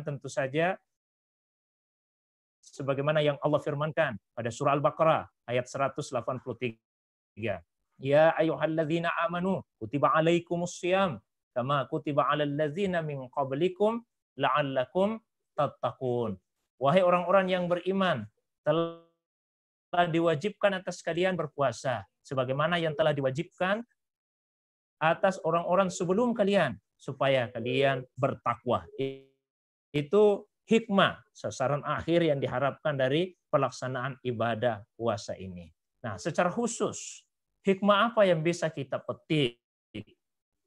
tentu saja sebagaimana yang Allah firmankan pada surah Al-Baqarah ayat 183. Ya ayyuhalladzina amanu kutiba alaikumus syiyam kama kutiba alal ladzina min qablikum la'allakum tattaqun. Wahai orang-orang yang beriman, telah diwajibkan atas kalian berpuasa sebagaimana yang telah diwajibkan atas orang-orang sebelum kalian supaya kalian bertakwa. Itu hikmah, sasaran akhir yang diharapkan dari pelaksanaan ibadah puasa ini. Nah, secara khusus, hikmah apa yang bisa kita petik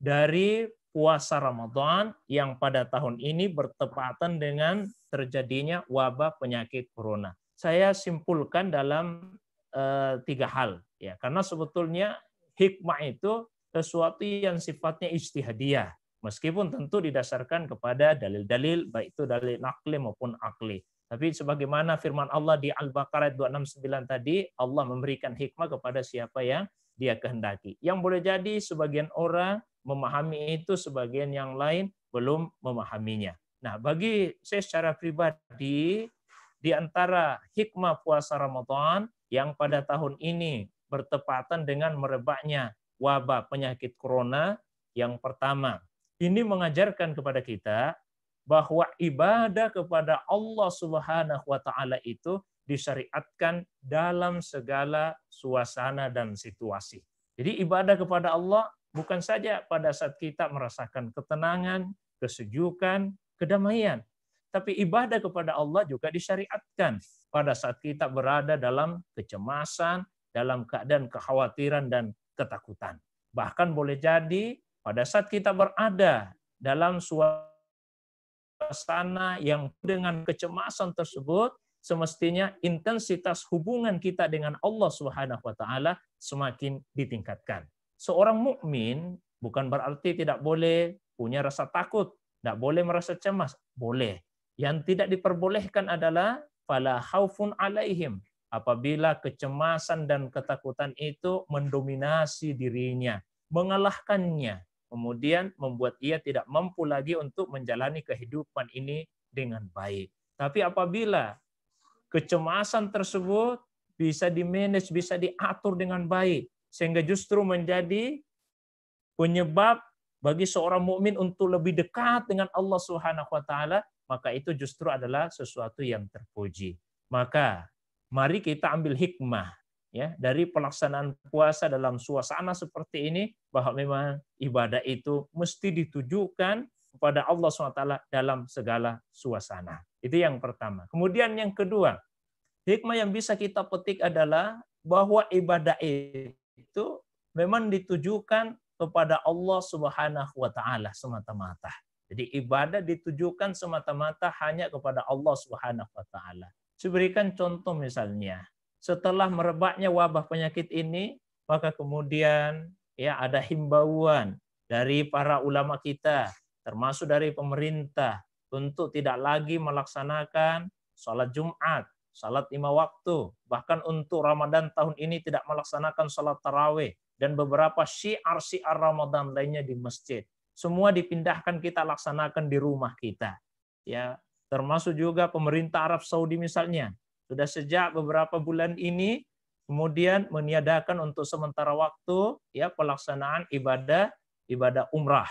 dari puasa Ramadan yang pada tahun ini bertepatan dengan terjadinya wabah penyakit corona? Saya simpulkan dalam 3 hal, ya, karena sebetulnya hikmah itu sesuatu yang sifatnya ijtihadiyah, meskipun tentu didasarkan kepada dalil-dalil, baik itu dalil nakli maupun akli. Tapi sebagaimana firman Allah di Al-Baqarah 269 tadi, Allah memberikan hikmah kepada siapa yang Dia kehendaki. Yang boleh jadi sebagian orang memahami itu, sebagian yang lain belum memahaminya. Nah, bagi saya secara pribadi, di antara hikmah puasa Ramadan yang pada tahun ini bertepatan dengan merebaknya wabah penyakit corona, yang pertama, ini mengajarkan kepada kita bahwa ibadah kepada Allah Subhanahu wa taala itu disyariatkan dalam segala suasana dan situasi. Jadi ibadah kepada Allah bukan saja pada saat kita merasakan ketenangan, kesejukan, kedamaian, tapi ibadah kepada Allah juga disyariatkan pada saat kita berada dalam kecemasan, dalam keadaan kekhawatiran dan ketakutan. Bahkan boleh jadi pada saat kita berada dalam suasana yang dengan kecemasan tersebut, semestinya intensitas hubungan kita dengan Allah Subhanahu wa taala semakin ditingkatkan. Seorang mukmin bukan berarti tidak boleh punya rasa takut, tidak boleh merasa cemas, boleh. Yang tidak diperbolehkan adalah fala khaufun alaihim, apabila kecemasan dan ketakutan itu mendominasi dirinya, mengalahkannya, kemudian membuat ia tidak mampu lagi untuk menjalani kehidupan ini dengan baik. Tapi apabila kecemasan tersebut bisa dimanage, bisa diatur dengan baik, sehingga justru menjadi penyebab bagi seorang mukmin untuk lebih dekat dengan Allah Subhanahu wa taala, maka itu justru adalah sesuatu yang terpuji. Maka mari kita ambil hikmah, ya, dari pelaksanaan puasa dalam suasana seperti ini, bahwa memang ibadah itu mesti ditujukan kepada Allah SWT dalam segala suasana. Itu yang pertama. Kemudian yang kedua, hikmah yang bisa kita petik adalah bahwa ibadah itu memang ditujukan kepada Allah Subhanahu wa taala semata-mata. Jadi ibadah ditujukan semata-mata hanya kepada Allah Subhanahu wa taala. Saya berikan contoh misalnya, setelah merebaknya wabah penyakit ini, maka kemudian ya ada himbauan dari para ulama kita, termasuk dari pemerintah, untuk tidak lagi melaksanakan sholat Jumat, salat 5 waktu, bahkan untuk Ramadan tahun ini tidak melaksanakan salat tarawih, dan beberapa syiar-syiar Ramadan lainnya di masjid. Semua dipindahkan, kita laksanakan di rumah kita. Ya, termasuk juga pemerintah Arab Saudi misalnya, sudah sejak beberapa bulan ini kemudian meniadakan untuk sementara waktu ya pelaksanaan ibadah umrah.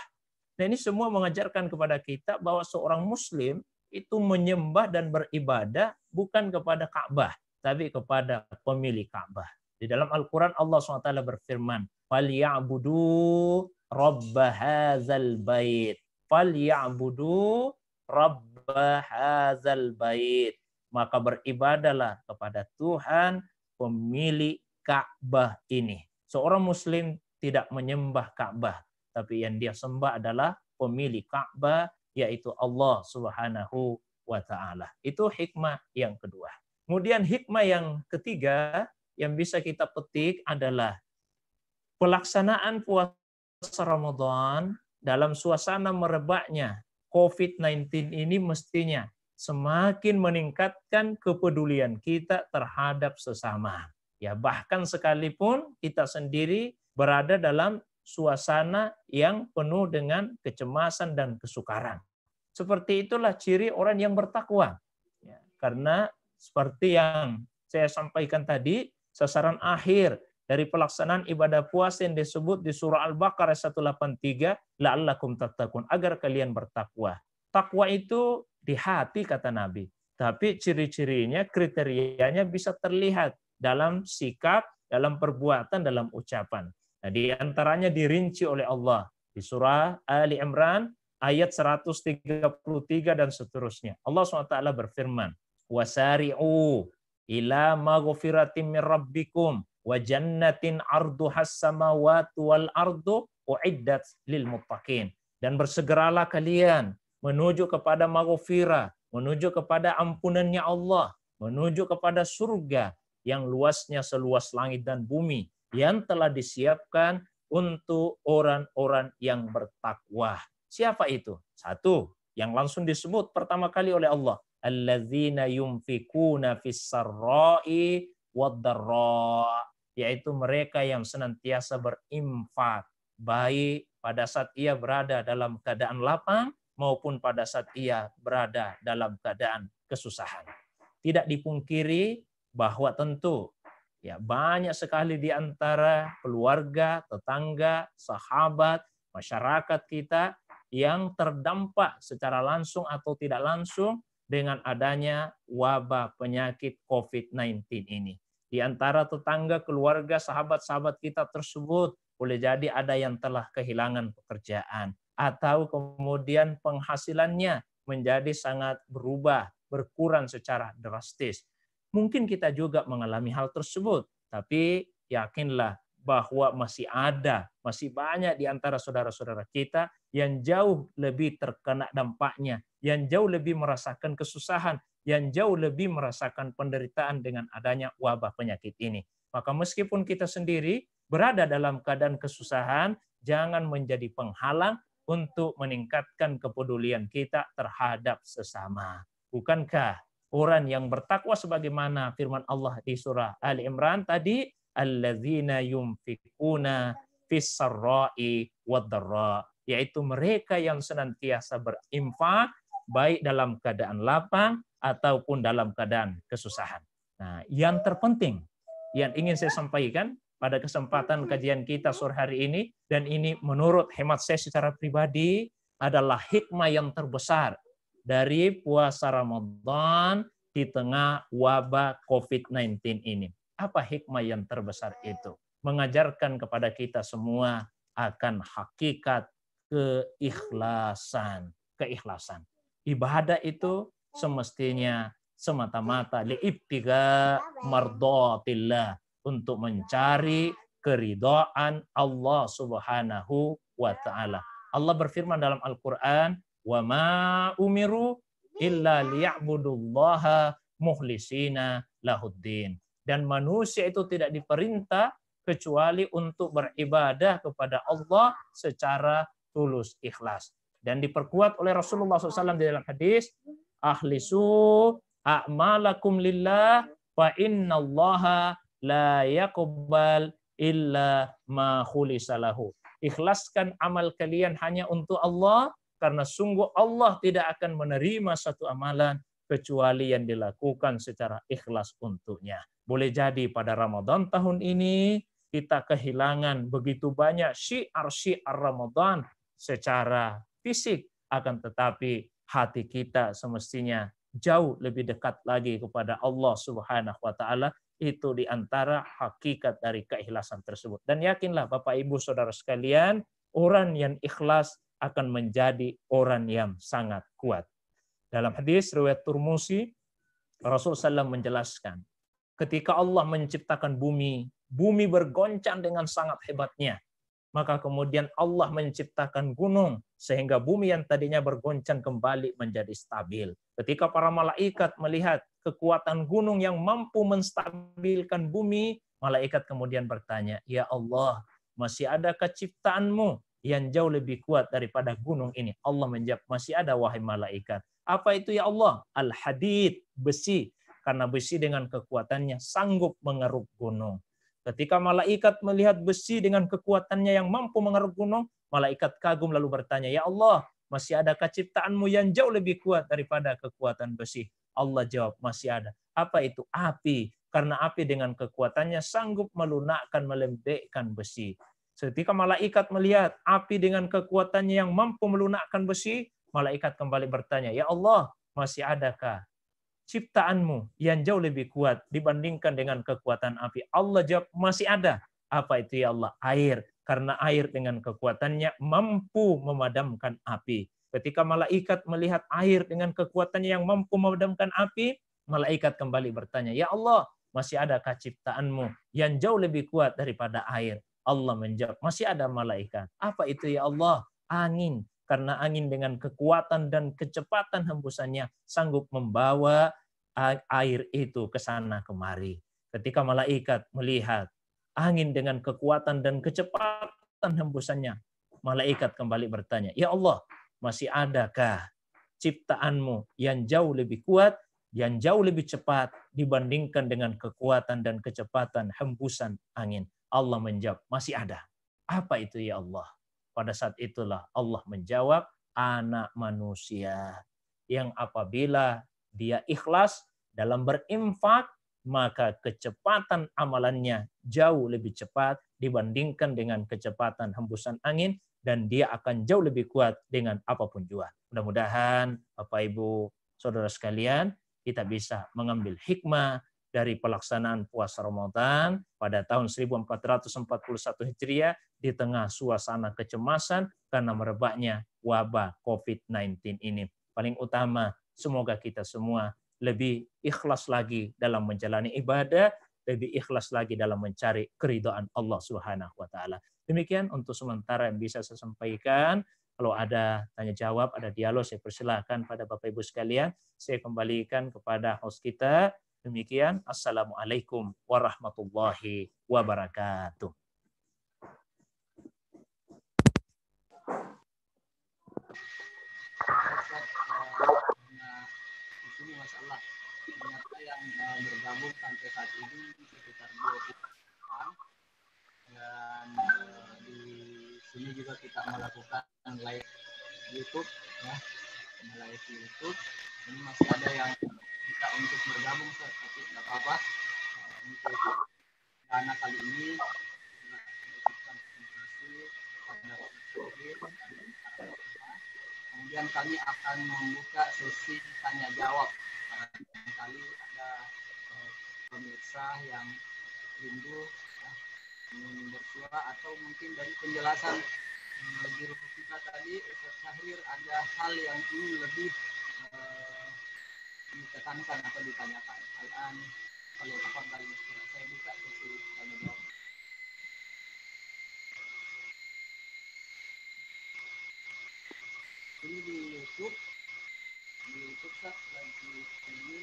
Nah, ini semua mengajarkan kepada kita bahwa seorang muslim itu menyembah dan beribadah bukan kepada Ka'bah, tapi kepada pemilik Ka'bah. Di dalam Al-Quran Allah SWT berfirman, "Falyabudu rabba hadzal bait." Falyabudu rabba hadzal bait. Maka beribadahlah kepada Tuhan pemilik Ka'bah ini. Seorang muslim tidak menyembah Ka'bah, tapi yang dia sembah adalah pemilik Ka'bah, yaitu Allah Subhanahu wa taala. Itu hikmah yang kedua. Kemudian hikmah yang ketiga yang bisa kita petik adalah pelaksanaan puasa Ramadan dalam suasana merebaknya COVID-19 ini mestinya semakin meningkatkan kepedulian kita terhadap sesama. Ya, bahkan sekalipun kita sendiri berada dalam suasana yang penuh dengan kecemasan dan kesukaran. Seperti itulah ciri orang yang bertakwa. Ya, karena seperti yang saya sampaikan tadi, sasaran akhir dari pelaksanaan ibadah puasa yang disebut di surah Al-Baqarah 183, la'allakum tattaqun, agar kalian bertakwa. Takwa itu di hati kata Nabi. Tapi ciri-cirinya, kriterianya bisa terlihat dalam sikap, dalam perbuatan, dalam ucapan. Nah, di antaranya dirinci oleh Allah di surah Ali Imran ayat 133 dan seterusnya. Allah SWT berfirman, "Wasari'u ila maghfiratin min rabbikum wa jannatin 'arduhas samawati wal ardu uiddat lil muttaqin." Dan bersegeralah kalian menuju kepada maghfirah, menuju kepada ampunannya Allah, menuju kepada surga yang luasnya seluas langit dan bumi, yang telah disiapkan untuk orang-orang yang bertakwa. Siapa itu? Satu, yang langsung disebut pertama kali oleh Allah, alladzina yunfikuna fis-sarra'i wad-dharra, yaitu mereka yang senantiasa berinfak, baik pada saat ia berada dalam keadaan lapang maupun pada saat ia berada dalam keadaan kesusahan. Tidak dipungkiri bahwa tentu ya banyak sekali di antara keluarga, tetangga, sahabat, masyarakat kita yang terdampak secara langsung atau tidak langsung dengan adanya wabah penyakit COVID-19 ini. Di antara tetangga, keluarga, sahabat-sahabat kita tersebut boleh jadi ada yang telah kehilangan pekerjaan atau kemudian penghasilannya menjadi sangat berubah, berkurang secara drastis. Mungkin kita juga mengalami hal tersebut, tapi yakinlah bahwa masih banyak di antara saudara-saudara kita yang jauh lebih terkena dampaknya, yang jauh lebih merasakan kesusahan, yang jauh lebih merasakan penderitaan dengan adanya wabah penyakit ini. Maka meskipun kita sendiri berada dalam keadaan kesusahan, jangan menjadi penghalang untuk meningkatkan kepedulian kita terhadap sesama. Bukankah orang yang bertakwa sebagaimana firman Allah di surah Ali Imran tadi, alladzina yunfikuna fis-sarra'i wad-dharra, yaitu mereka yang senantiasa berinfak baik dalam keadaan lapang ataupun dalam keadaan kesusahan. Nah, yang terpenting yang ingin saya sampaikan pada kesempatan kajian kita sore hari ini, dan ini menurut hemat saya secara pribadi adalah hikmah yang terbesar dari puasa Ramadan di tengah wabah COVID-19 ini. Apa hikmah yang terbesar itu? Mengajarkan kepada kita semua akan hakikat keikhlasan. Keikhlasan. Ibadah itu semestinya semata-mata liibtiga mardatillah, untuk mencari keridhaan Allah Subhanahu wa taala. Allah berfirman dalam Al-Qur'an, "Wa ma umiru illa liya'budullaha mukhlisina lahuddin." Dan manusia itu tidak diperintah kecuali untuk beribadah kepada Allah secara tulus ikhlas. Dan diperkuat oleh Rasulullah SAW di dalam hadis, "Akhlisu a'malakum lillah fa innallaha la yaqbal illa ma khulisa lahu." Ikhlaskan amal kalian hanya untuk Allah, karena sungguh Allah tidak akan menerima satu amalan kecuali yang dilakukan secara ikhlas untuknya. Boleh jadi pada Ramadan tahun ini kita kehilangan begitu banyak syiar-syiar Ramadan secara fisik, akan tetapi hati kita semestinya jauh lebih dekat lagi kepada Allah Subhanahu wa taala. Itu di antara hakikat dari keikhlasan tersebut. Dan yakinlah Bapak Ibu Saudara sekalian, orang yang ikhlas akan menjadi orang yang sangat kuat. Dalam hadis riwayat Tirmizi, Rasulullah SAW menjelaskan, ketika Allah menciptakan bumi, bumi bergoncang dengan sangat hebatnya. Maka kemudian Allah menciptakan gunung, sehingga bumi yang tadinya bergoncang kembali menjadi stabil. Ketika para malaikat melihat kekuatan gunung yang mampu menstabilkan bumi, malaikat kemudian bertanya, "Ya Allah, masih adakah ciptaanmu yang jauh lebih kuat daripada gunung ini?" Allah menjawab, "Masih ada wahai malaikat." Apa itu ya Allah? Al-hadid, besi. Karena besi dengan kekuatannya sanggup mengeruk gunung. Ketika malaikat melihat besi dengan kekuatannya yang mampu mengeruk gunung, malaikat kagum lalu bertanya, "Ya Allah, masih adakah ciptaanmu yang jauh lebih kuat daripada kekuatan besi? Allah jawab, masih ada. Apa itu? Api. Karena api dengan kekuatannya sanggup melunakkan, melembekkan besi. Ketika malaikat melihat api dengan kekuatannya yang mampu melunakkan besi, malaikat kembali bertanya, ya Allah, masih adakah ciptaanmu yang jauh lebih kuat dibandingkan dengan kekuatan api? Allah jawab, masih ada. Apa itu ya Allah? Air. Karena air dengan kekuatannya mampu memadamkan api. Ketika malaikat melihat air dengan kekuatannya yang mampu memadamkan api, malaikat kembali bertanya, ya Allah, masih adakah ciptaanmu yang jauh lebih kuat daripada air? Allah menjawab, masih ada malaikat. Apa itu ya Allah? Angin. Karena angin dengan kekuatan dan kecepatan hembusannya sanggup membawa air itu ke sana kemari. Ketika malaikat melihat angin dengan kekuatan dan kecepatan hembusannya, malaikat kembali bertanya, ya Allah, masih adakah ciptaanmu yang jauh lebih kuat, yang jauh lebih cepat dibandingkan dengan kekuatan dan kecepatan hembusan angin? Allah menjawab, masih ada. Apa itu ya Allah? Pada saat itulah Allah menjawab, anak manusia yang apabila dia ikhlas dalam berinfak, maka kecepatan amalannya jauh lebih cepat dibandingkan dengan kecepatan hembusan angin, dan dia akan jauh lebih kuat dengan apapun juga. Mudah-mudahan Bapak Ibu Saudara sekalian, kita bisa mengambil hikmah dari pelaksanaan puasa Ramadan pada tahun 1441 Hijriah di tengah suasana kecemasan karena merebaknya wabah COVID-19 ini. Paling utama, semoga kita semua lebih ikhlas lagi dalam menjalani ibadah, lebih ikhlas lagi dalam mencari keridhaan Allah Subhanahu wa taala. Demikian untuk sementara yang bisa saya sampaikan. Kalau ada tanya jawab, ada dialog, saya persilahkan pada Bapak Ibu sekalian. Saya kembalikan kepada host kita. Demikian, Assalamualaikum warahmatullahi wabarakatuh. Di sini masalah ternyata yang bergabung sampai saat ini sekitar 20 orang, dan di sini juga kita melakukan live YouTube, ya, live YouTube. Ini masih ada yang minta untuk bergabung, tapi nggak apa-apa. Untuk dana kali ini kemudian kami akan membuka sesi tanya jawab. Barangkali ada pemirsa yang rindu ingin bersuara, atau mungkin dari penjelasan guru kita tadi, Ustaz Syahrir, ada hal yang ingin lebih ditekankan atau ditanyakan. Kalau tafadhal, saya buka sesi tanya jawab. Ini di YouTube lagi ini,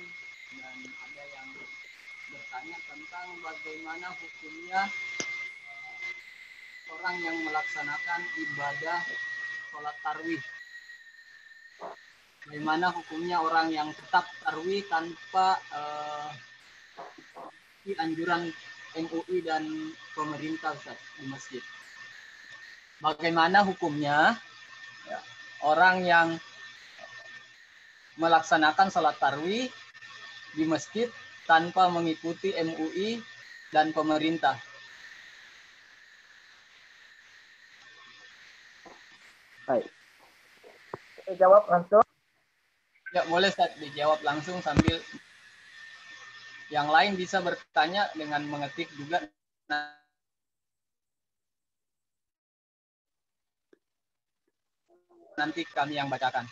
dan ada yang bertanya tentang bagaimana hukumnya orang yang melaksanakan ibadah sholat tarawih. Bagaimana hukumnya orang yang tetap tarawih tanpa anjuran MUI dan pemerintah, Ustaz, di masjid. Bagaimana hukumnya orang yang melaksanakan sholat tarawih di masjid tanpa mengikuti MUI dan pemerintah? Baik. Saya jawab langsung. Ya, boleh Ustaz, dijawab langsung sambil yang lain bisa bertanya dengan mengetik juga. Nanti kami yang bacakan.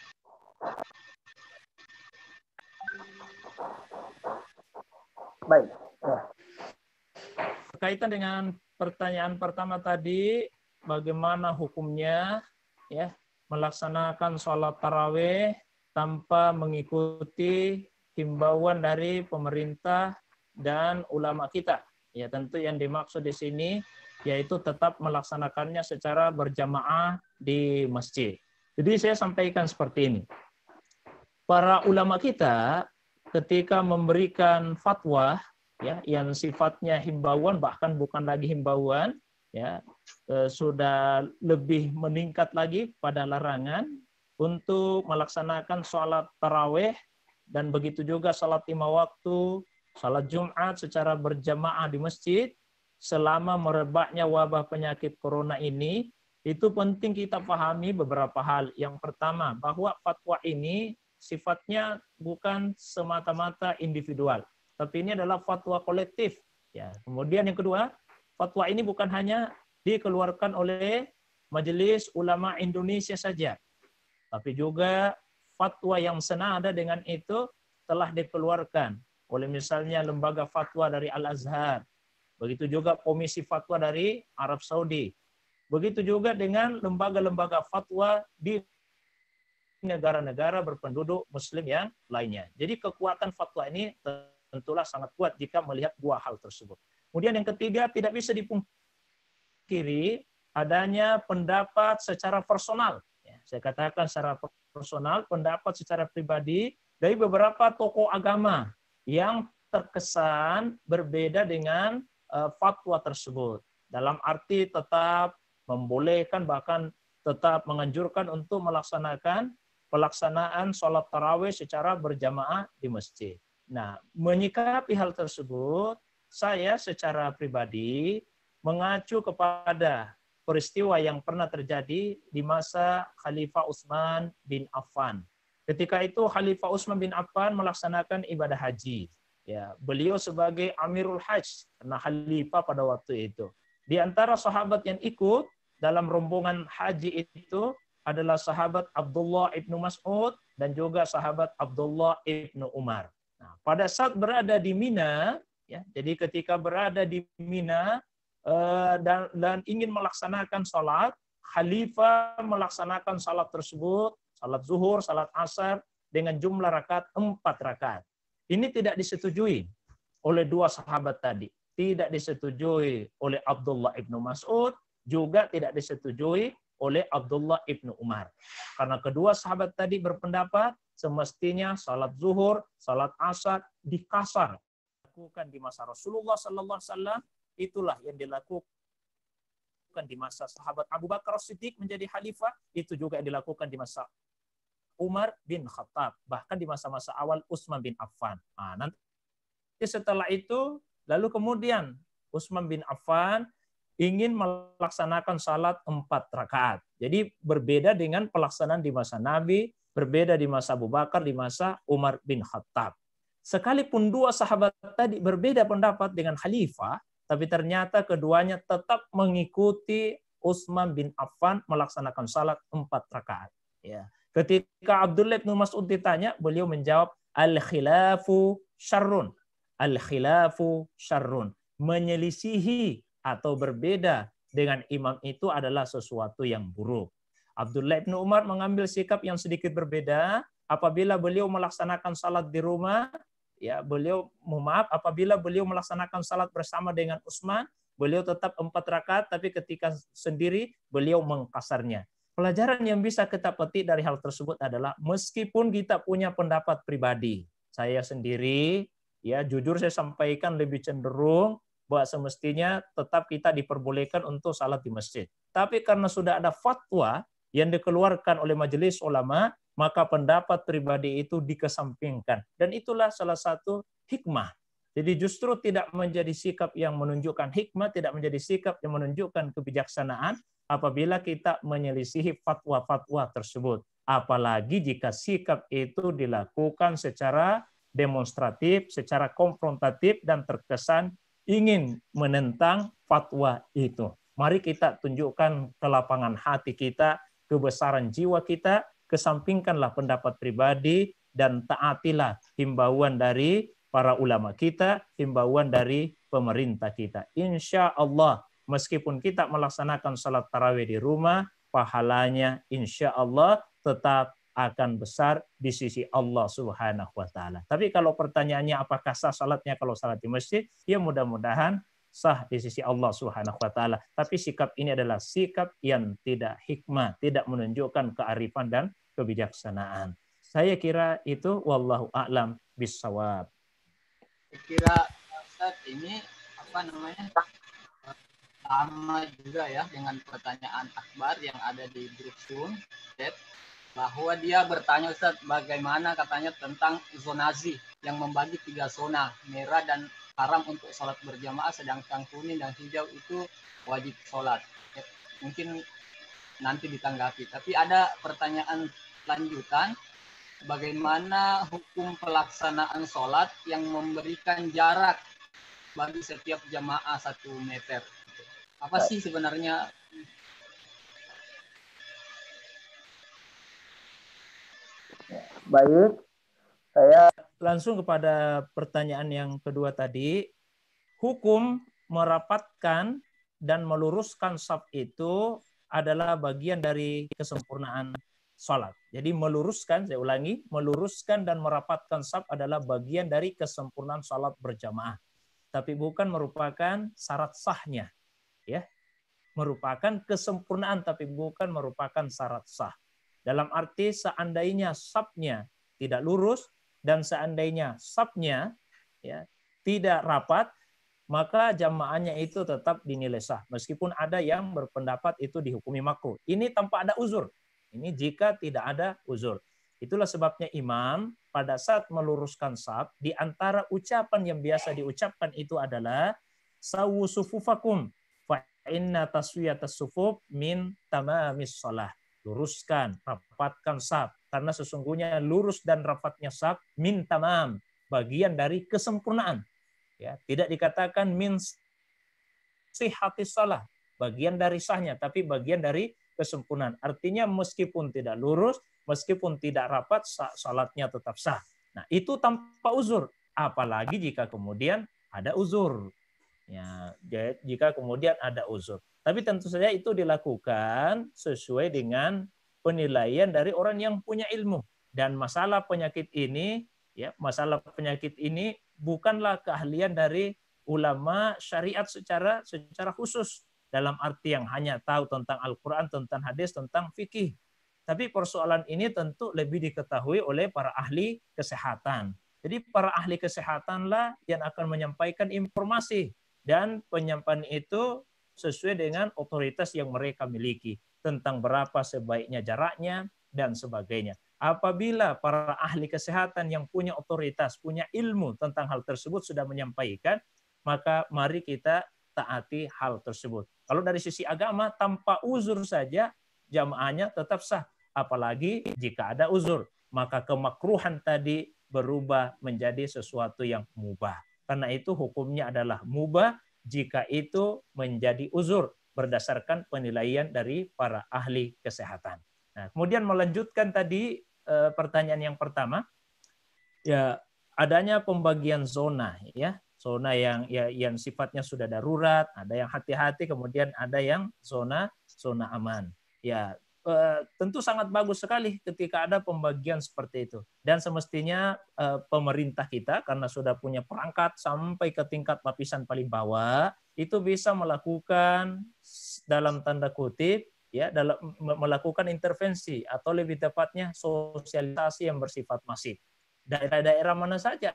Baik. Berkaitan dengan pertanyaan pertama tadi, bagaimana hukumnya ya melaksanakan sholat tarawih tanpa mengikuti himbauan dari pemerintah dan ulama kita? Ya, tentu yang dimaksud di sini yaitu tetap melaksanakannya secara berjamaah di masjid. Jadi saya sampaikan seperti ini. Para ulama kita ketika memberikan fatwa ya yang sifatnya himbauan, bahkan bukan lagi himbauan, ya sudah lebih meningkat lagi pada larangan, untuk melaksanakan sholat tarawih dan begitu juga sholat 5 waktu, sholat Jumat secara berjamaah di masjid selama merebaknya wabah penyakit corona ini, itu penting kita pahami beberapa hal. Yang pertama, bahwa fatwa ini sifatnya bukan semata-mata individual, tapi ini adalah fatwa kolektif. Ya. Kemudian yang kedua, fatwa ini bukan hanya dikeluarkan oleh Majelis Ulama Indonesia saja, tapi juga fatwa yang senada dengan itu telah dikeluarkan oleh misalnya lembaga fatwa dari Al-Azhar, begitu juga komisi fatwa dari Arab Saudi, begitu juga dengan lembaga-lembaga fatwa di negara-negara berpenduduk Muslim yang lainnya. Jadi kekuatan fatwa ini tentulah sangat kuat jika melihat dua hal tersebut. Kemudian yang ketiga, tidak bisa dipungkiri adanya pendapat secara personal. Ya, saya katakan secara personal, pendapat secara pribadi dari beberapa tokoh agama yang terkesan berbeda dengan fatwa tersebut. Dalam arti tetap membolehkan, bahkan tetap menganjurkan untuk pelaksanaan sholat tarawih secara berjamaah di masjid. Nah, menyikapi hal tersebut, saya secara pribadi mengacu kepada peristiwa yang pernah terjadi di masa Khalifah Utsman bin Affan. Ketika itu Khalifah Utsman bin Affan melaksanakan ibadah haji. Ya, beliau sebagai Amirul Hajj karena khalifah pada waktu itu. Di antara sahabat yang ikut dalam rombongan haji itu adalah sahabat Abdullah ibnu Mas'ud dan juga sahabat Abdullah ibnu Umar. Nah, pada saat berada di Mina, ya, jadi ketika berada di Mina, dan ingin melaksanakan salat, khalifah melaksanakan salat tersebut, salat zuhur, salat asar dengan jumlah rakaat 4 rakaat. Ini tidak disetujui oleh dua sahabat tadi, tidak disetujui oleh Abdullah ibnu Mas'ud, juga tidak disetujui oleh Abdullah ibnu Umar. Karena kedua sahabat tadi berpendapat semestinya salat zuhur, salat asar dikasar dilakukan di masa Rasulullah Sallallahu Alaihi Wasallam. Itulah yang dilakukan di masa sahabat Abu Bakar As-Siddiq menjadi khalifah, itu juga yang dilakukan di masa Umar bin Khattab, bahkan di masa-masa awal Utsman bin Affan. Nah, nanti setelah itu, lalu kemudian Utsman bin Affan ingin melaksanakan salat 4 rakaat. Jadi berbeda dengan pelaksanaan di masa Nabi, berbeda di masa Abu Bakar, di masa Umar bin Khattab. Sekalipun dua sahabat tadi berbeda pendapat dengan khalifah, tapi ternyata keduanya tetap mengikuti Utsman bin Affan melaksanakan salat 4 rakaat. Ya. Ketika Abdullah bin Mas'ud ditanya, beliau menjawab, al-khilafu syarrun. Al-khilafu syarrun. Menyelisihi atau berbeda dengan imam itu adalah sesuatu yang buruk. Abdullah bin Umar mengambil sikap yang sedikit berbeda. Apabila beliau melaksanakan salat di rumah, ya beliau apabila beliau melaksanakan salat bersama dengan Utsman, beliau tetap 4 rakaat, tapi ketika sendiri beliau mengkasarnya. Pelajaran yang bisa kita petik dari hal tersebut adalah meskipun kita punya pendapat pribadi, saya sendiri, ya jujur saya sampaikan lebih cenderung bahwa semestinya tetap kita diperbolehkan untuk salat di masjid. Tapi karena sudah ada fatwa yang dikeluarkan oleh majelis ulama, maka pendapat pribadi itu dikesampingkan. Dan itulah salah satu hikmah. Jadi justru tidak menjadi sikap yang menunjukkan hikmah, tidak menjadi sikap yang menunjukkan kebijaksanaan apabila kita menyelisihi fatwa-fatwa tersebut. Apalagi jika sikap itu dilakukan secara demonstratif, secara konfrontatif, dan terkesan ingin menentang fatwa itu. Mari kita tunjukkan kelapangan hati kita, kebesaran jiwa kita, kesampingkanlah pendapat pribadi dan taatilah himbauan dari para ulama kita, himbauan dari pemerintah kita. Insya Allah, meskipun kita melaksanakan salat tarawih di rumah, pahalanya insya Allah tetap akan besar di sisi Allah Subhanahu wa taala. Tapi kalau pertanyaannya apakah sah salatnya kalau salat di masjid, ya mudah-mudahan sah di sisi Allah Subhanahu wa taala. Tapi sikap ini adalah sikap yang tidak hikmah, tidak menunjukkan kearifan dan kebijaksanaan. Saya kira itu, wallahu a'lam bissawab. Saya kira Ustaz ini sama juga ya dengan pertanyaan Akbar yang ada di grup Zoom chat. bahwa dia bertanya Ustaz, bagaimana katanya tentang zonasi yang membagi 3 zona, merah dan haram untuk sholat berjamaah, sedangkan kuning dan hijau itu wajib sholat. Ya, mungkin nanti ditanggapi. Tapi ada pertanyaan lanjutan, bagaimana hukum pelaksanaan sholat yang memberikan jarak bagi setiap jamaah 1 meter? Apa sih sebenarnya? Baik, saya Langsung kepada pertanyaan yang kedua tadi, hukum merapatkan dan meluruskan saf itu adalah bagian dari kesempurnaan sholat. Jadi meluruskan, saya ulangi, meluruskan dan merapatkan saf adalah bagian dari kesempurnaan sholat berjamaah. Tapi bukan merupakan syarat sahnya. Ya, merupakan kesempurnaan tapi bukan merupakan syarat sah. Dalam arti seandainya safnya tidak lurus dan seandainya safnya ya, tidak rapat, maka jamaahnya itu tetap dinilai sah. Meskipun ada yang berpendapat itu dihukumi makruh. Ini tanpa ada uzur. Ini jika tidak ada uzur. Itulah sebabnya imam pada saat meluruskan saf, di antara ucapan yang biasa diucapkan itu adalah sawu sufufakum fa inna taswiyatas sufuf min tamamis shalah. Luruskan, rapatkan saf. Karena sesungguhnya lurus dan rapatnya saf min tamam, bagian dari kesempurnaan. Ya, tidak dikatakan min sihhatis shalah, bagian dari sahnya, tapi bagian dari kesempurnaan. Artinya meskipun tidak lurus, meskipun tidak rapat, salatnya tetap sah. Nah, itu tanpa uzur. Apalagi jika kemudian ada uzur. Ya, jika kemudian ada uzur. Tapi tentu saja itu dilakukan sesuai dengan penilaian dari orang yang punya ilmu. Dan masalah penyakit ini, ya, masalah penyakit ini bukanlah keahlian dari ulama syariat secara khusus dalam arti yang hanya tahu tentang Al-Quran, tentang hadis, tentang fikih. Tapi persoalan ini tentu lebih diketahui oleh para ahli kesehatan. Jadi para ahli kesehatanlah yang akan menyampaikan informasi dan penyampaian itu sesuai dengan otoritas yang mereka miliki tentang berapa sebaiknya jaraknya dan sebagainya. Apabila para ahli kesehatan yang punya otoritas, punya ilmu tentang hal tersebut sudah menyampaikan, maka mari kita taati hal tersebut. Kalau dari sisi agama, tanpa uzur saja jamaahnya tetap sah. Apalagi jika ada uzur, maka kemakruhan tadi berubah menjadi sesuatu yang mubah. Karena itu hukumnya adalah mubah jika itu menjadi uzur berdasarkan penilaian dari para ahli kesehatan. Nah, kemudian melanjutkan tadi pertanyaan yang pertama, ya adanya pembagian zona, ya zona yang sifatnya sudah darurat, ada yang hati-hati, kemudian ada yang zona aman. Ya tentu sangat bagus sekali ketika ada pembagian seperti itu. Dan semestinya pemerintah kita karena sudah punya perangkat sampai ke tingkat lapisan paling bawah, itu bisa melakukan dalam tanda kutip ya dalam melakukan intervensi atau lebih tepatnya sosialisasi yang bersifat masif. Daerah-daerah mana saja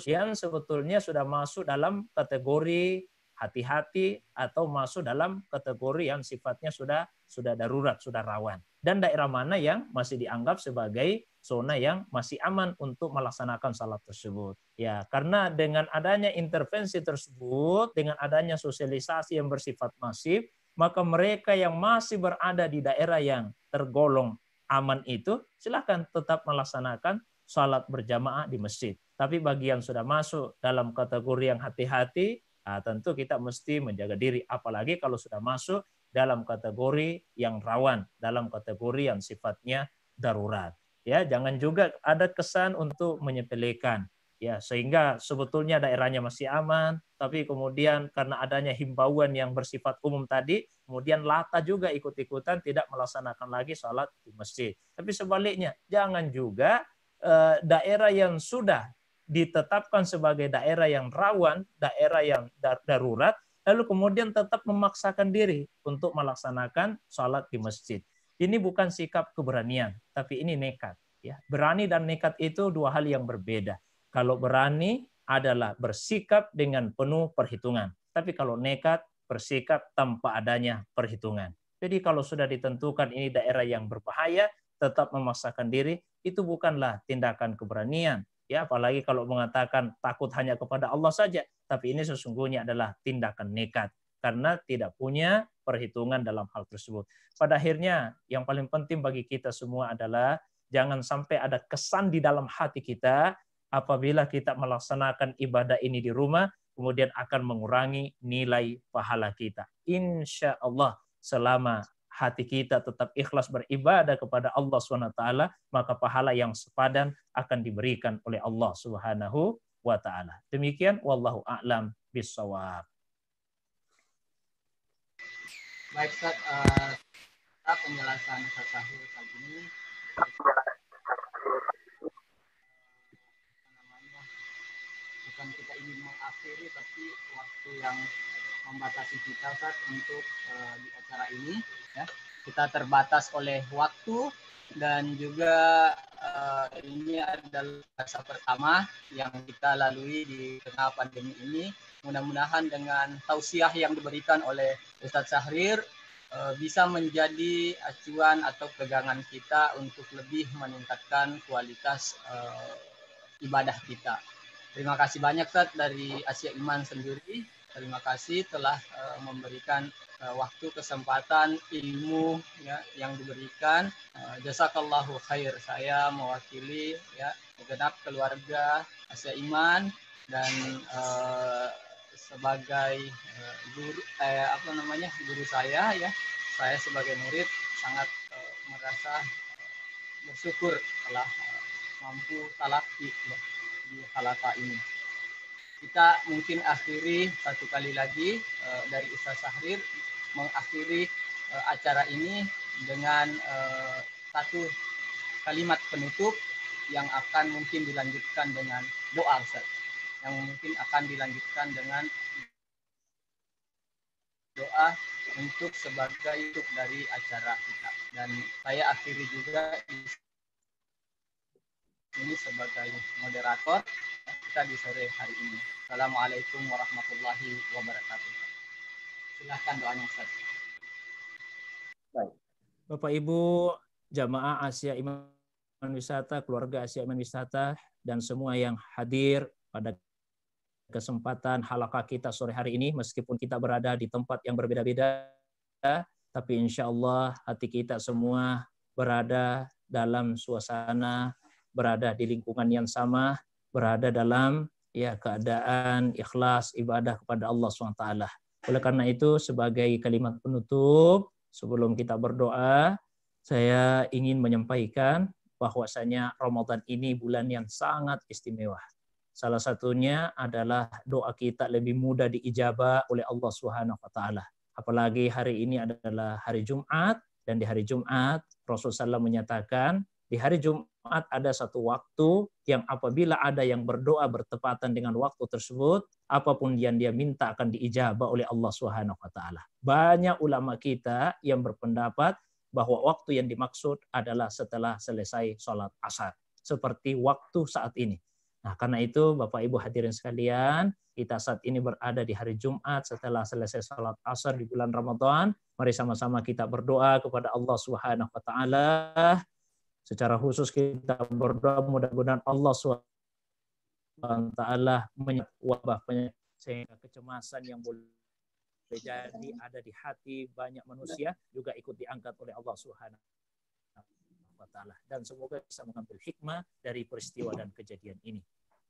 yang sebetulnya sudah masuk dalam kategori hati-hati atau masuk dalam kategori yang sifatnya sudah darurat, sudah rawan. Dan daerah mana yang masih dianggap sebagai zona yang masih aman untuk melaksanakan salat tersebut. Ya, karena dengan adanya intervensi tersebut, dengan adanya sosialisasi yang bersifat masif, maka mereka yang masih berada di daerah yang tergolong aman itu, silakan tetap melaksanakan salat berjamaah di masjid. Tapi bagi yang sudah masuk dalam kategori yang hati-hati, tentu kita mesti menjaga diri. Apalagi kalau sudah masuk dalam kategori yang rawan, dalam kategori yang sifatnya darurat. Ya, jangan juga ada kesan untuk menyepelekan. Ya, sehingga sebetulnya daerahnya masih aman, tapi kemudian karena adanya himbauan yang bersifat umum tadi, kemudian lata juga ikut-ikutan tidak melaksanakan lagi salat di masjid. Tapi sebaliknya, jangan juga daerah yang sudah ditetapkan sebagai daerah yang rawan, daerah yang darurat, lalu kemudian tetap memaksakan diri untuk melaksanakan sholat di masjid. Ini bukan sikap keberanian, tapi ini nekat. Ya, berani dan nekat itu dua hal yang berbeda. Kalau berani adalah bersikap dengan penuh perhitungan, tapi kalau nekat bersikap tanpa adanya perhitungan. Jadi kalau sudah ditentukan ini daerah yang berbahaya, tetap memaksakan diri, itu bukanlah tindakan keberanian. Ya, apalagi kalau mengatakan takut hanya kepada Allah saja, tapi ini sesungguhnya adalah tindakan nekat karena tidak punya perhitungan dalam hal tersebut. Pada akhirnya yang paling penting bagi kita semua adalah jangan sampai ada kesan di dalam hati kita apabila kita melaksanakan ibadah ini di rumah, kemudian akan mengurangi nilai pahala kita. Insya Allah selama hati kita tetap ikhlas beribadah kepada Allah SWT, maka pahala yang sepadan akan diberikan oleh Allah Subhanahu wa Ta'ala. Demikian, wallahu a'lam bishawab. Baik, Ustaz, penjelasan Ustaz Sahir kali ini bukan kita ingin mengakhiri, tapi waktu yang membatasi kita, Ustaz, untuk di acara ini, ya. Kita terbatas oleh waktu dan juga ini adalah fase pertama yang kita lalui di tengah pandemi ini. Mudah-mudahan dengan tausiah yang diberikan oleh Ustadz Sahrir bisa menjadi acuan atau pegangan kita untuk lebih meningkatkan kualitas ibadah kita. Terima kasih banyak, Ustadz, dari Asia Iman sendiri. Terima kasih telah memberikan waktu, kesempatan, ilmu, ya, yang diberikan. Jazakallahu khair. Saya mewakili, ya, segenap keluarga Asia Iman dan sebagai guru saya, ya, saya sebagai murid sangat merasa bersyukur telah mampu talaki, ya, di halaqah ini. Kita mungkin akhiri satu kali lagi dari Ustaz Sahrir mengakhiri acara ini dengan satu kalimat penutup yang akan mungkin dilanjutkan dengan doa, Ustaz. Yang mungkin akan dilanjutkan dengan doa untuk sebagai tutup dari acara kita. Dan saya akhiri juga ini sebagai moderator kita di sore hari ini. Assalamualaikum warahmatullahi wabarakatuh. Silahkan doanya, Ustaz. Baik. Bapak Ibu jamaah Asia Iman Wisata, keluarga Asia Iman Wisata, dan semua yang hadir pada kesempatan halaqah kita sore hari ini, meskipun kita berada di tempat yang berbeda-beda, tapi insya Allah hati kita semua berada dalam suasana, berada di lingkungan yang sama, berada dalam, ya, keadaan ikhlas ibadah kepada Allah SWT. Oleh karena itu, sebagai kalimat penutup, sebelum kita berdoa, saya ingin menyampaikan bahwasanya Ramadan ini bulan yang sangat istimewa. Salah satunya adalah doa kita lebih mudah diijabah oleh Allah Subhanahu wa Ta'ala. Apalagi hari ini adalah hari Jumat, dan di hari Jumat Rasulullah SAW menyatakan di hari Jumat ada satu waktu yang apabila ada yang berdoa bertepatan dengan waktu tersebut, apapun yang dia minta akan diijabah oleh Allah Subhanahu wa Ta'ala. Banyak ulama kita yang berpendapat bahwa waktu yang dimaksud adalah setelah selesai sholat asar, seperti waktu saat ini. Nah, karena itu Bapak Ibu hadirin sekalian, kita saat ini berada di hari Jumat setelah selesai salat asar di bulan Ramadan. Mari sama-sama kita berdoa kepada Allah Subhanahu wa Ta'ala. Secara khusus kita berdoa mudah-mudahan Allah Subhanahu wa Ta'ala menyebabkan wabah penyakit, sehingga kecemasan yang boleh jadi ada di hati banyak manusia juga ikut diangkat oleh Allah Subhanahu wa Ta'ala, dan semoga bisa mengambil hikmah dari peristiwa dan kejadian ini.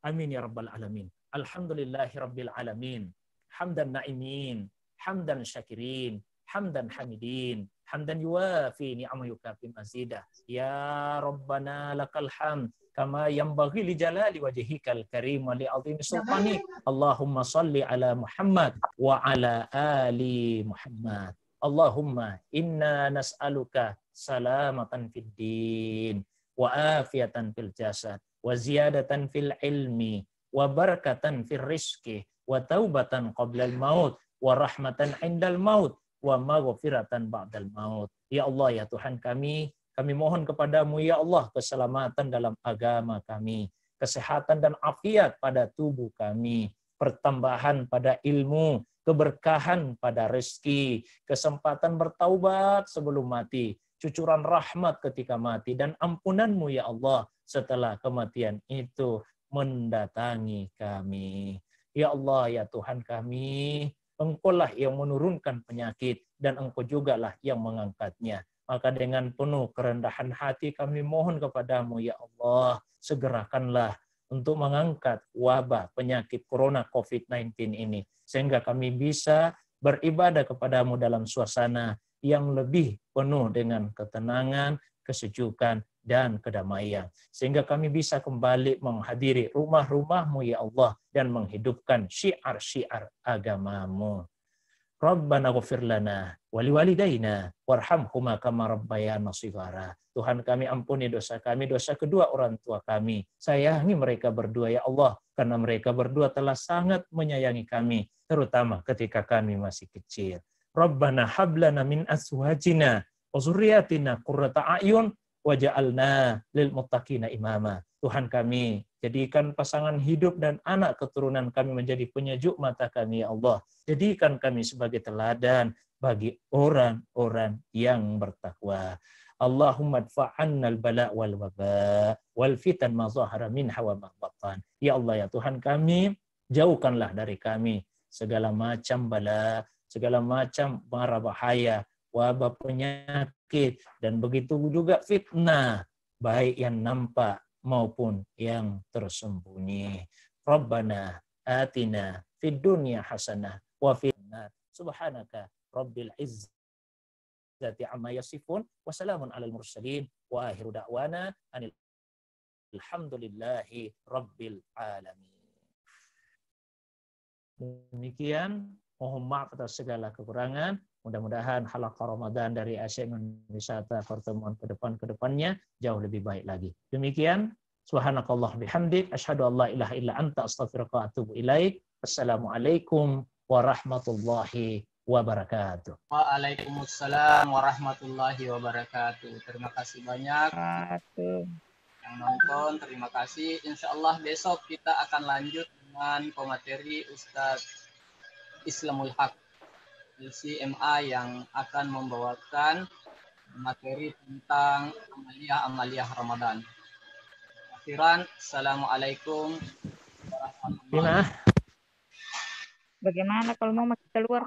Amin ya rabbal alamin. Alhamdulillahi rabbil alamin. Hamdan na'imin, hamdan syakirin, hamdan hamidin, hamdan yuwafi ni'ama yukafi mazidah. Ya Rabbana lakal hamd kama yanbaghi li jalali wajhikal karim wa li azimi sultanik. Allahumma salli ala Muhammad wa ala ali Muhammad. Allahumma inna nas'aluka salamatan fid din wa afiatan fil jasad wa ziyadatan fil ilmi wa barakatan fil rizqi wa taubatan qablal maut wa rahmatan indal maut wa maghfiratan ba'dal maut. Ya Allah, ya Tuhan kami mohon kepadamu ya Allah keselamatan dalam agama kami, kesehatan dan afiat pada tubuh kami, pertambahan pada ilmu, keberkahan pada rezeki, kesempatan bertaubat sebelum mati, cucuran rahmat ketika mati, dan ampunan-Mu ya Allah setelah kematian itu mendatangi kami. Ya Allah, ya Tuhan kami, Engkau-lah yang menurunkan penyakit dan Engkau jugalah yang mengangkatnya. Maka dengan penuh kerendahan hati kami mohon kepadamu ya Allah, segerakanlah untuk mengangkat wabah penyakit corona COVID-19 ini. Sehingga kami bisa beribadah kepadamu dalam suasana yang lebih penuh dengan ketenangan, kesejukan, dan kedamaian. Sehingga kami bisa kembali menghadiri rumah-rumahmu ya Allah dan menghidupkan syiar-syiar agamamu. Rabbana ghfir lana wa liwalidayna warhamhuma kama rabbayana shighara. Tuhan kami, ampuni dosa kami, dosa kedua orang tua kami. Sayangi mereka berdua ya Allah, karena mereka berdua telah sangat menyayangi kami, terutama ketika kami masih kecil. Rabbana hablana min azwajina wa dzurriyyatina qurrata a'yun waj'alna lil muttaqina imama. Tuhan kami, jadikan pasangan hidup dan anak keturunan kami menjadi penyejuk mata kami ya Allah. Jadikan kami sebagai teladan bagi orang-orang yang bertakwa. Allahumma dfa'anna al-bala' wal waba wal fitan ma zahara minha wa ma batan. Ya Allah ya Tuhan kami, jauhkanlah dari kami segala macam bala, segala macam mara bahaya, wabah penyakit, dan begitu juga fitnah, baik yang nampak maupun yang tersembunyi. Rabbana atina fid dunya hasanah wa fil nar. Subhanaka rabbil izzati amma yasifun wa salamun alal mursalin wa akhiru da'wana anil hamdulillahi rabbil alamin. Demikian, mohon maaf atas segala kekurangan. Mudah-mudahan halaqah Ramadan dari Asia Indonesia pertemuan ke depannya jauh lebih baik lagi. Demikian, subhanakallah bihamdik, asyhadu an la ilaha illa anta astaghfiruka wa atubu ilaik. Wassalamualaikum warahmatullahi wabarakatuh. Waalaikumsalam warahmatullahi wabarakatuh. Terima kasih banyak yang nonton. Terima kasih. Insya Allah besok kita akan lanjut dengan pemateri Ustadz Islamul Haq LCMA yang akan membawakan materi tentang amaliyah Ramadan. Akhiran, assalamualaikum warahmatullahi wabarakatuh. Bagaimana kalau mau keluar?